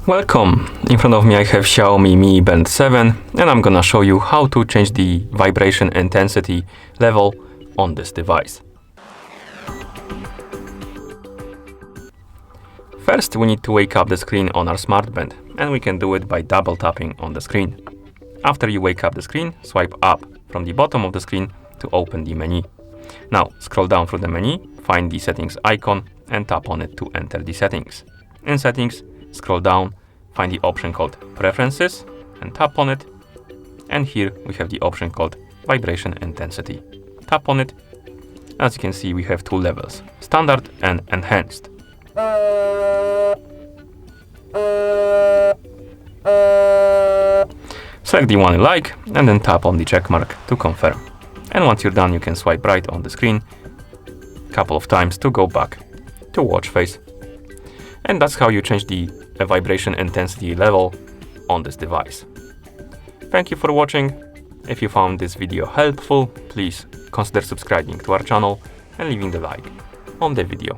Welcome! In front of me I have Xiaomi Mi Band 7 and I'm gonna show you how to change the vibration intensity level on this device. First we need to wake up the screen on our smart band, and we can do it by double tapping on the screen. After you wake up the screen, swipe up from the bottom of the screen to open the menu. Now scroll down through the menu, find the settings icon and tap on it to enter the settings. In settings, scroll down, find the option called Preferences and tap on it. And here we have the option called Vibration Intensity. Tap on it. As you can see, we have two levels, Standard and Enhanced. Select the one you like and then tap on the check mark to confirm. And once you're done, you can swipe right on the screen a couple of times to go back to watch face. And that's how you change the vibration intensity level on this device. Thank you for watching. If you found this video helpful, please consider subscribing to our channel and leaving the like on the video.